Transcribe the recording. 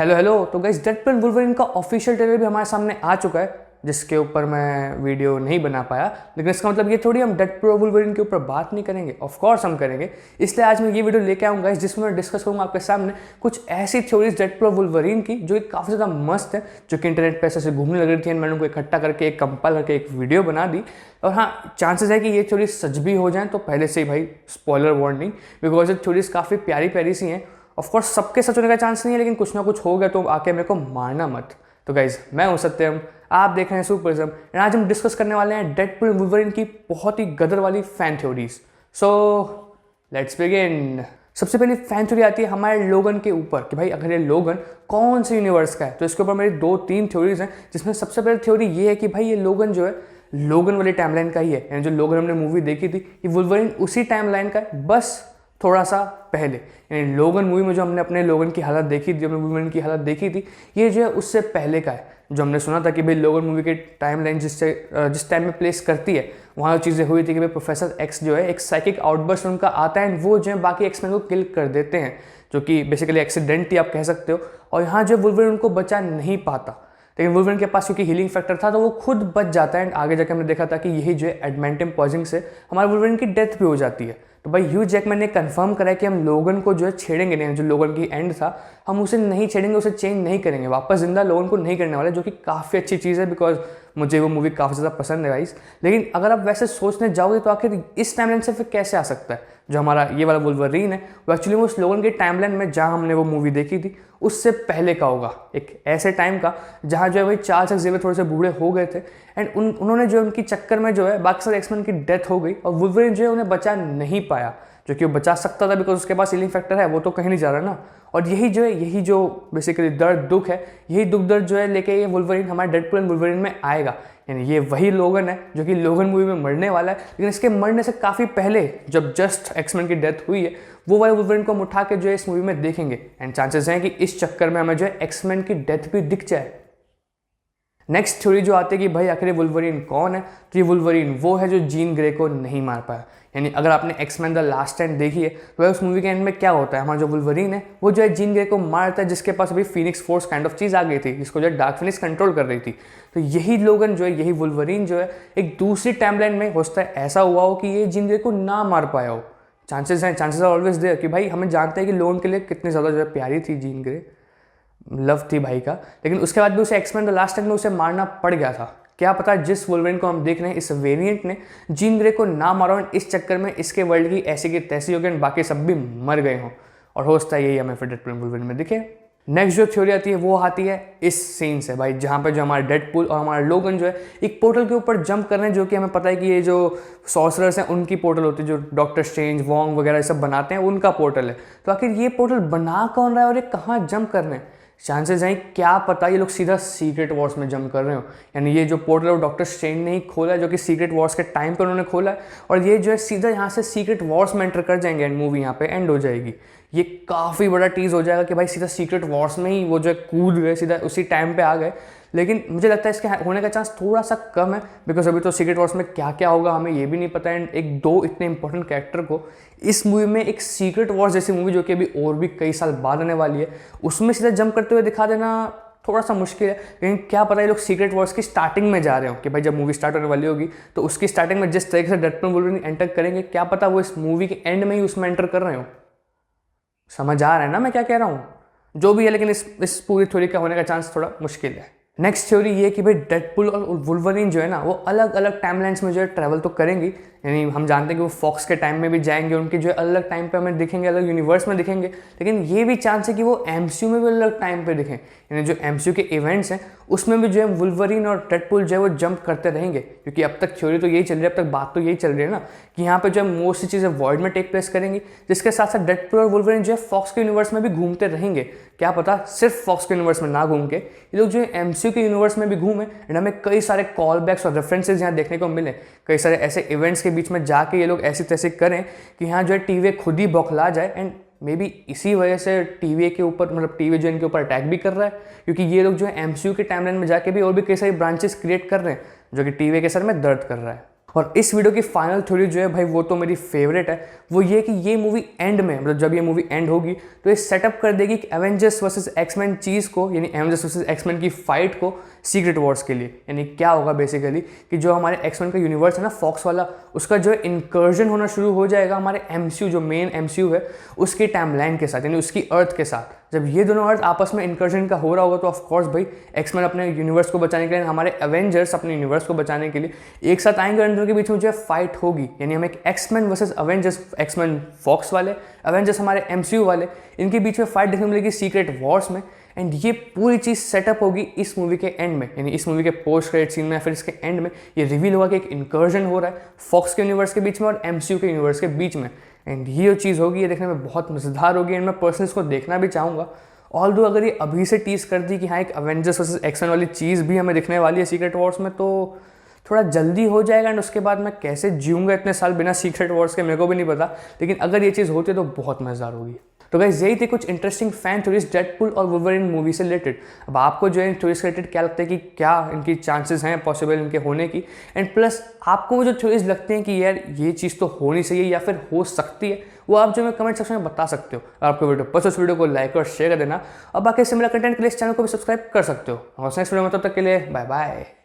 Hello hello. तो guys Deadpool Wolverine का official trailer भी हमारे सामने आ चुका है, जिसके ऊपर मैं वीडियो नहीं बना पाया। लेकिन इसका मतलब ये थोड़ी हम डेडपूल वुल्वरीन के ऊपर बात नहीं करेंगे, ऑफ कोर्स हम करेंगे। इसलिए आज मैं ये वीडियो लेके आऊँगा जिसमें मैं डिस्कस करूँगा आपके सामने कुछ ऐसी थ्योरीज डेडपूल वुल्वरीन की जो काफ़ी ज़्यादा मस्त है, जो कि इंटरनेट पर ऐसे घूमने लग रही थी। मैंने उनको इकट्ठा करके एक कंपाइल करके एक वीडियो बना दी। और हाँ, चांसेस है कि ये थ्योरीज सच भी हो जाएँ, तो पहले से ही भाई स्पॉइलर वार्निंग, बिकॉज ये थ्योरीज काफ़ी प्यारी प्यारी सी हैं। ऑफ कोर्स सबके सच होने का चांस नहीं है, लेकिन कुछ ना कुछ हो गया तो आके मेरे को मारना मत। तो गाइज, मैं हूं सत्यम, आप देख रहे हैं सुपरिज्म, एंड आज हम डिस्कस करने वाले हैं डेडपूल वुल्वरीन की बहुत ही गदर वाली fan theories. So let's begin. सबसे पहले फैन थ्योरी आती है हमारे लोगन के ऊपर कि भाई अगर ये लोगन कौन से यूनिवर्स का है। तो इसके ऊपर मेरी 2-3 थ्योरीज हैं, जिसमें सबसे पहले थ्योरी ये है कि भाई ये लोगन जो है लोगन वाली टाइमलाइन का ही है। यानी जो लोगन हमने मूवी देखी थी, ये वुल्वरीन उसी टाइमलाइन का है, बस थोड़ा सा पहले। यानी लोगन मूवी में जो हमने अपने लोगन की हालत देखी थी, जो हमने वुल्वरीन की हालत देखी थी, ये जो है उससे पहले का है। जो हमने सुना था कि भाई लोगन मूवी के टाइमलाइन जिस टाइम में प्लेस करती है, वहाँ जो चीज़ें हुई थी कि भाई प्रोफेसर एक्स जो है एक साइकिक आउटबर्स्ट उनका आता है एंड वो जो है बाकी एक्समैन को किल कर देते हैं, जो कि बेसिकली एक्सीडेंट ही आप कह सकते हो। और यहाँ जो वुल्वरीन उनको बचा नहीं पाता, लेकिन वुल्वरीन के पास क्योंकि हीलिंग फैक्टर था तो वो खुद बच जाता है। एंड आगे जाकर हमने देखा था कि यही जो है एडमेंटियम पॉइजनिंग से हमारे वुल्वरीन की डेथ भी हो जाती है। तो भाई ह्यू जैकमैन ने कंफर्म करा है कि हम लोगन को जो है छेड़ेंगे नहीं, जो लोगन की एंड था हम उसे नहीं छेड़ेंगे, उसे चेंज नहीं करेंगे, वापस जिंदा लोगन को नहीं करने वाले, जो कि काफ़ी अच्छी चीज़ है, बिकॉज मुझे वो मूवी काफ़ी ज़्यादा पसंद है गाइस। लेकिन अगर आप वैसे सोचने जाओगे तो आखिर इस टाइमलाइन से फिर कैसे आ सकता है? जो हमारा ये वाला वुल्वरीन है वो एक्चुअली उस लोगन के टाइमलाइन में जहाँ हमने वो मूवी देखी थी उससे पहले का होगा, एक ऐसे टाइम का जहाँ जो है भाई चार्ल्स एक्जेवियर थोड़े से बूढ़े हो गए थे एंड उन्होंने जो उनकी चक्कर में जो है बाकी सारे एक्समैन की डेथ हो गई और वुल्वरीन जो है उन्हें बचा नहीं पाया, जो कि वो बचा सकता था बिकॉज उसके पास हीलिंग फैक्टर है, वो तो कहीं नहीं जा रहा ना। और यही जो बेसिकली दर्द दुख है, यही दुख दर्द जो है लेके ये वुल्वरीन हमारे डेडपूल वुल्वरीन में आएगा। यानी ये वही लोगन है जो कि लोगन मूवी में मरने वाला है, लेकिन इसके मरने से काफ़ी पहले जब जस्ट एक्समैन की डेथ हुई है, वो वाले वुल्वरीन को हम उठा के जो है इस मूवी में देखेंगे। एंड चांसेस हैं कि इस चक्कर में हमें जो है एक्समैन की डेथ भी दिख जाए। नेक्स्ट थ्योरी जो आती है कि भाई आखिर ये वुल्वरीन कौन है, तो ये वुल्वरीन वो है जो जीन ग्रे को नहीं मार पाया। यानी अगर आपने एक्समैन द लास्ट स्टैंड देखी है तो उस मूवी के एंड में क्या होता है, हमारा जो वुल्वरीन है वो जो है जीन ग्रे को मारता है, जिसके पास अभी फीनिक्स फोर्स काइंड ऑफ चीज़ आ गई थी, जिसको जो है डार्क फिनिक्स कंट्रोल कर रही थी। तो यही लोगन जो है, यही वुल्वरीन जो है एक दूसरी टाइमलाइन में हो सकता है ऐसा हुआ हो कि ये जीन ग्रे को ना मार पाया हो। चांसेस आर ऑलवेज देयर कि भाई हमें जानते हैं कि लोगन के लिए कितनी ज़्यादा जो है प्यारी थी जीन ग्रे, लव थी भाई का, लेकिन उसके बाद भी उसे एक्समैन द लास्ट टाइम में उसे मारना पड़ गया था। क्या पता जिस वुल्वरीन को हम देख रहे हैं इस वेरिएंट ने जीन ग्रे को ना मारा और इस चक्कर में इसके वर्ल्ड की ऐसी की तैसी हो गई, बाकी सब भी मर गए हों। और हो सकता है यही हमें फिर डेडपूल वुल्वरीन में दिखे। नेक्स्ट जो थ्योरी आती है वो आती है इस सीन से भाई, जहाँ पे जो हमारा डेडपूल और हमारा लोगन जो है एक पोर्टल के ऊपर जंप कर रहे हैं, जो कि हमें पता है कि ये जो सॉर्सरर्स हैं उनकी पोर्टल होती है, जो डॉक्टर स्ट्रेंज वोंग वगैरह सब बनाते हैं उनका पोर्टल है। तो आखिर ये पोर्टल बना कौन रहा है और ये कहाँ जंप कर रहे हैं? चांसेस हैं क्या पता ये लोग सीधा सीक्रेट वॉर्स में जंप कर रहे हो। यानी ये जो पोर्टल है वो डॉक्टर स्ट्रेंज ने ही खोला है, जो कि सीक्रेट वॉर्स के टाइम पर उन्होंने खोला है, और ये जो है सीधा यहाँ से सीक्रेट वॉर्स में एंटर कर जाएंगे एंड मूवी यहाँ पे एंड हो जाएगी। ये काफ़ी बड़ा टीज हो जाएगा कि भाई सीधा सीक्रेट वॉर्स में ही वो जो है कूद गए, सीधा उसी टाइम पे आ गए। लेकिन मुझे लगता है इसके होने का चांस थोड़ा सा कम है, बिकॉज अभी तो सीक्रेट वॉर्स में क्या क्या होगा हमें ये भी नहीं पता। एंड एक दो इतने इंपॉर्टेंट कैरेक्टर को इस मूवी में एक सीक्रेट वॉर्स जैसी मूवी जो कि अभी और भी कई साल बाद आने वाली है, उसमें सीधा जंप करते हुए दिखा देना थोड़ा सा मुश्किल है। लेकिन क्या पता ये लोग सीक्रेट वॉर्स की स्टार्टिंग में जा रहे हो कि भाई जब मूवी स्टार्ट होने वाली होगी तो उसकी स्टार्टिंग में जिस तरीके से डेडपूल वुल्वरीन एंटर करेंगे, क्या पता वो इस मूवी के एंड में ही उसमें एंटर कर रहे हो। समझ आ रहा है ना मैं क्या कह रहा हूँ? जो भी है, लेकिन इस पूरी थ्योरी का होने का चांस थोड़ा मुश्किल है। नेक्स्ट थ्योरी ये कि भाई डेडपूल और वुल्वरीन जो है ना वो अलग अलग टाइमलाइंस में जो है ट्रैवल तो करेंगी। यानी हम जानते हैं कि वो फॉक्स के टाइम में भी जाएंगे, उनके जो है अलग टाइम पे हमें दिखेंगे, अलग यूनिवर्स में दिखेंगे। लेकिन ये भी चांस है कि वो एमसीयू में भी अलग टाइम पे दिखें। यानी जो एमसीयू के इवेंट्स हैं उसमें भी जो है वुल्वरीन और डेडपूल जो है वो जंप करते रहेंगे, क्योंकि अब तक थ्योरी तो यही चल रही है, अब तक बात तो यही चल रही है ना कि यहाँ पे जो है मोस्टली चीज़ें वॉइड में टेक प्लेस करेंगी, जिसके साथ साथ डेडपूल और वुल्वरीन जो है फॉक्स के यूनिवर्स में भी घूमते रहेंगे। क्या पता सिर्फ फॉक्स के यूनिवर्स में ना घूम के ये लोग जो है एमसीयू के यूनिवर्स में भी घूमे एंड हमें कई सारे कॉल बैक्स और रेफरेंसेज यहाँ देखने को मिले, कई सारे ऐसे इवेंट्स के बीच में जाके ये लोग ऐसी तैसे करें कि यहाँ जो है टीवी खुद ही बौखला जाए। एंड मे बी इसी वजह से टीवी के ऊपर, मतलब टीवी जो इनके ऊपर अटैक भी कर रहा है, क्योंकि ये लोग जो है एमसीयू के टाइमलाइन में जाके भी और भी कई सारी ब्रांचेस क्रिएट कर रहे हैं, जो कि टीवी के सर में दर्द कर रहा है। और इस वीडियो की फाइनल थ्योरी जो है भाई वो तो मेरी फेवरेट है, वो ये कि ये मूवी एंड में, मतलब जब ये मूवी एंड होगी तो ये सेटअप कर देगी कि एवेंजर्स वर्सेस एक्समैन चीज़ को, यानी एवेंजर्स वर्सेस एक्समैन की फाइट को सीक्रेट वॉर्स के लिए। यानी क्या होगा बेसिकली कि जो हमारे एक्समैन का यूनिवर्स है ना फॉक्स वाला, उसका जो है इंकर्जन होना शुरू हो जाएगा हमारे एमसीयू, जो मेन एमसीयू है उसकी टाइमलाइन के साथ, यानी उसकी अर्थ के साथ। जब ये दोनों अर्थ आपस में इंकर्जन का हो रहा होगा तो ऑफकोर्स भाई एक्समैन अपने यूनिवर्स को बचाने के लिए, हमारे एवेंजर्स अपने यूनिवर्स को बचाने के लिए एक साथ आएंगे और इन दोनों के बीच में जो है फाइट होगी। यानी हम एक X Men versus Avengers, X Men Fox वाले, एवेंजर्स हमारे एमसीयू वाले, इनके बीच में फाइट देखने मिलेगी सीक्रेट वॉर्स में। एंड ये पूरी चीज़ सेटअप होगी इस मूवी के एंड में, यानी इस मूवी के पोस्ट क्रेडिट सीन में या फिर इसके एंड में ये रिवील होगा कि एक इंकर्जन हो रहा है फॉक्स के यूनिवर्स के बीच में और एमसीयू के यूनिवर्स के बीच में। एंड ये जो चीज़ होगी ये देखने में बहुत मज़ेदार होगी एंड मैं पर्सनली इसको देखना भी चाहूँगा। ऑल्दो अगर ये अभी से टीज कर दी कि हाँ एक एवेंजर्स वर्सेस एक्समैन वाली चीज़ भी हमें दिखने वाली है सीक्रेट वॉर्स में, तो थोड़ा जल्दी हो जाएगा एंड उसके बाद मैं कैसे जीऊँगा इतने साल बिना सीक्रेट वॉर्स के मेरे को भी नहीं पता। लेकिन अगर ये चीज़ होती है तो बहुत मज़ेदार होगी। तो गाइस यही थे कुछ इंटरेस्टिंग फैन थ्योरीज डेडपूल और वुल्वरीन मूवी से रिलेटेड। अब आपको जो है इन थ्योरीज रिलेटेड क्या लगता है कि क्या इनकी चांसेस हैं पॉसिबल इनके होने की, एंड प्लस आपको वो जो थ्योरीज लगते हैं कि यार ये चीज़ तो होनी चाहिए या फिर हो सकती है, वो आप जो है कमेंट सेक्शन में बता सकते हो। और आपको वीडियो पसंद, उस वीडियो को लाइक और शेयर कर देना और बाकी सिमिलर कंटेंट के लिए इस चैनल को भी सब्सक्राइब कर सकते हो। और नेक्स्ट वीडियो में तब तक के लिए बाय बाय।